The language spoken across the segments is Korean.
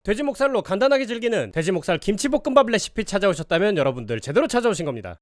돼지 목살로 간단하게 즐기는 돼지 목살 김치볶음밥 레시피 찾아오셨다면 여러분들 제대로 찾아오신 겁니다.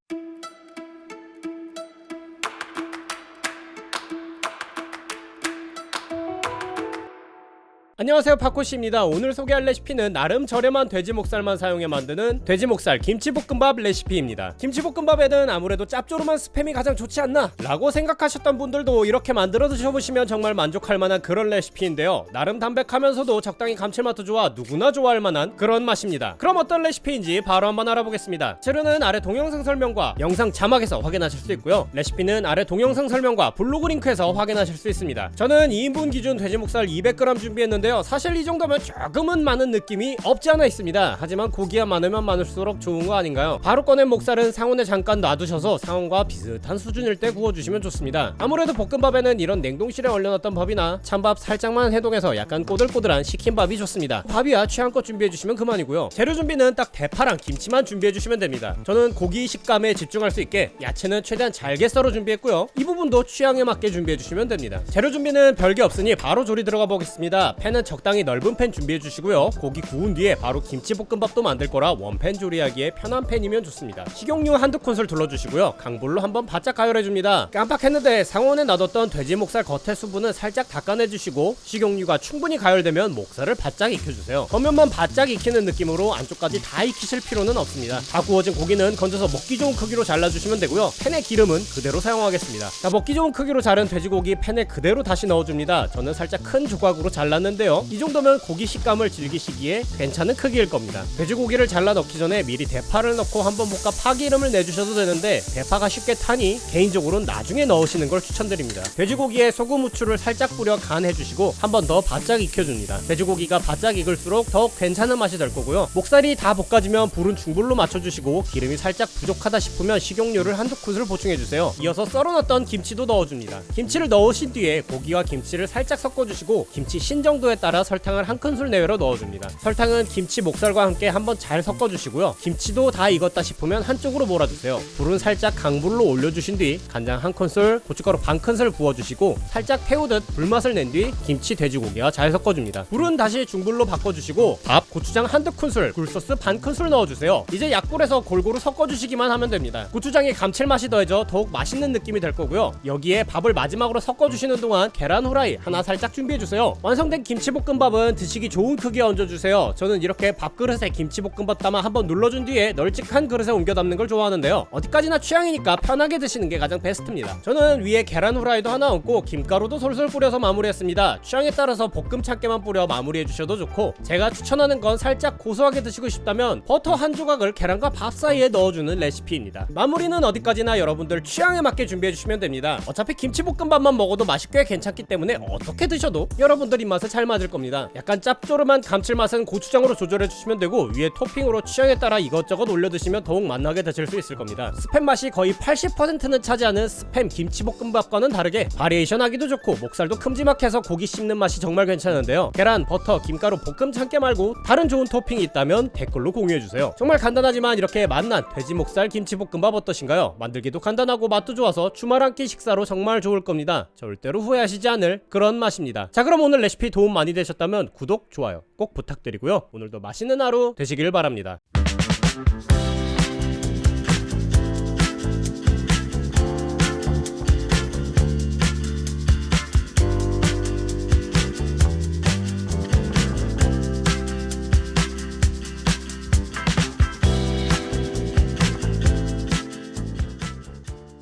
안녕하세요, 파코씨입니다. 오늘 소개할 레시피는 나름 저렴한 돼지 목살만 사용해 만드는 돼지 목살 김치볶음밥 레시피입니다. 김치볶음밥에는 아무래도 짭조름한 스팸이 가장 좋지 않나? 라고 생각하셨던 분들도 이렇게 만들어 드셔보시면 정말 만족할 만한 그런 레시피인데요. 나름 담백하면서도 적당히 감칠맛도 좋아 누구나 좋아할 만한 그런 맛입니다. 그럼 어떤 레시피인지 바로 한번 알아보겠습니다. 재료는 아래 동영상 설명과 영상 자막에서 확인하실 수 있고요. 레시피는 아래 동영상 설명과 블로그 링크에서 확인하실 수 있습니다. 저는 2인분 기준 돼지 목살 200g 준비했는데 사실 이 정도면 조금은 많은 느낌이 없지 않아 있습니다. 하지만 고기가 많으면 많을수록 좋은 거 아닌가요? 바로 꺼낸 목살은 상온에 잠깐 놔두셔서 상온과 비슷한 수준일 때 구워주시면 좋습니다. 아무래도 볶음밥에는 이런 냉동실에 얼려놨던 밥이나 찬밥 살짝만 해동해서 약간 꼬들꼬들한 식힌밥이 좋습니다. 밥이야 취향껏 준비해주시면 그만이고요. 재료 준비는 딱 대파랑 김치만 준비해주시면 됩니다. 저는 고기 식감에 집중할 수 있게 야채는 최대한 잘게 썰어 준비했고요. 이 부분도 취향에 맞게 준비해주시면 됩니다. 재료 준비는 별게 없으니 바로 조리 들어가 보겠습니다. 팬은 적당히 넓은 팬 준비해 주시고요. 고기 구운 뒤에 바로 김치볶음밥도 만들 거라 원팬 조리하기에 편한 팬이면 좋습니다. 식용유 한두 큰술 둘러주시고요. 강불로 한번 바짝 가열해 줍니다. 깜빡했는데 상온에 놔뒀던 돼지 목살 겉의 수분은 살짝 닦아내 주시고 식용유가 충분히 가열되면 목살을 바짝 익혀주세요. 겉면만 바짝 익히는 느낌으로 안쪽까지 다 익히실 필요는 없습니다. 다 구워진 고기는 건져서 먹기 좋은 크기로 잘라주시면 되고요. 팬의 기름은 그대로 사용하겠습니다. 자, 먹기 좋은 크기로 자른 돼지고기 팬에 그대로 다시 넣어줍니다. 저는 살짝 큰 조각으로 잘랐는데요. 이 정도면 고기 식감을 즐기시기에 괜찮은 크기일 겁니다. 돼지고기를 잘라 넣기 전에 미리 대파를 넣고 한번 볶아 파기름을 내주셔도 되는데 대파가 쉽게 타니 개인적으로는 나중에 넣으시는 걸 추천드립니다. 돼지고기에 소금 후추를 살짝 뿌려 간해주시고 한 번 더 바짝 익혀줍니다. 돼지고기가 바짝 익을수록 더욱 괜찮은 맛이 될 거고요. 목살이 다 볶아지면 불은 중불로 맞춰주시고 기름이 살짝 부족하다 싶으면 식용유를 한두 큰술 보충해주세요. 이어서 썰어놨던 김치도 넣어줍니다. 김치를 넣으신 뒤에 고기와 김치를 살짝 섞어주시고 김치 신 정도에 따라 설탕을 한 큰술 내외로 넣어줍니다. 설탕은 김치 목살과 함께 한번 잘 섞어주시고요. 김치도 다 익었다 싶으면 한쪽으로 몰아주세요. 불은 살짝 강불로 올려주신 뒤 간장 한 큰술, 고춧가루 반 큰술 부어주시고 살짝 태우듯 불맛을 낸 뒤 김치 돼지고기와 잘 섞어줍니다. 불은 다시 중불로 바꿔주시고 밥, 고추장 한두 큰술, 굴소스 반 큰술 넣어주세요. 이제 약불에서 골고루 섞어주시기만 하면 됩니다. 고추장에 감칠맛이 더해져 더욱 맛있는 느낌이 될 거고요. 여기에 밥을 마지막으로 섞어주시는 동안 계란 후라이 하나 살짝 준비해주세요. 완성된 김치볶음밥은 드시기 좋은 크기에 얹어주세요. 저는 이렇게 밥그릇에 김치볶음밥 담아 한번 눌러준 뒤에 널찍한 그릇에 옮겨 담는 걸 좋아하는데요. 어디까지나 취향이니까 편하게 드시는 게 가장 베스트입니다. 저는 위에 계란 후라이도 하나 얹고 김가루도 솔솔 뿌려서 마무리했습니다. 취향에 따라서 볶음 참깨만 뿌려 마무리해주셔도 좋고 제가 추천하는 건 살짝 고소하게 드시고 싶다면 버터 한 조각을 계란과 밥 사이에 넣어주는 레시피입니다. 마무리는 어디까지나 여러분들 취향에 맞게 준비해주시면 됩니다. 어차피 김치볶음밥만 먹어도 맛이 꽤 괜찮기 때문에 어떻게 드셔도 여러분들 입맛에 잘 맞을 겁니다. 약간 짭조름한 감칠맛은 고추장으로 조절해주시면 되고 위에 토핑으로 취향에 따라 이것저것 올려드시면 더욱 맛나게 드실 수 있을 겁니다. 스팸 맛이 거의 80%는 차지하는 스팸 김치볶음밥과는 다르게 바리에이션 하기도 좋고 목살도 큼지막해서 고기 씹는 맛이 정말 괜찮은데요. 계란, 버터, 김가루, 볶음 참깨 말고 다른 좋은 토핑이 있다면 댓글로 공유해주세요. 정말 간단하지만 이렇게 맛난 돼지 목살 김치볶음밥 어떠신가요? 만들기도 간단하고 맛도 좋아서 주말 한 끼 식사로 정말 좋을 겁니다. 절대로 후회하시지 않을 그런 맛입니다. 자, 그럼 오늘 레시피 도움 많이 되셨다면 구독, 좋아요 꼭 부탁드리고요. 오늘도 맛있는 하루 되시길 바랍니다.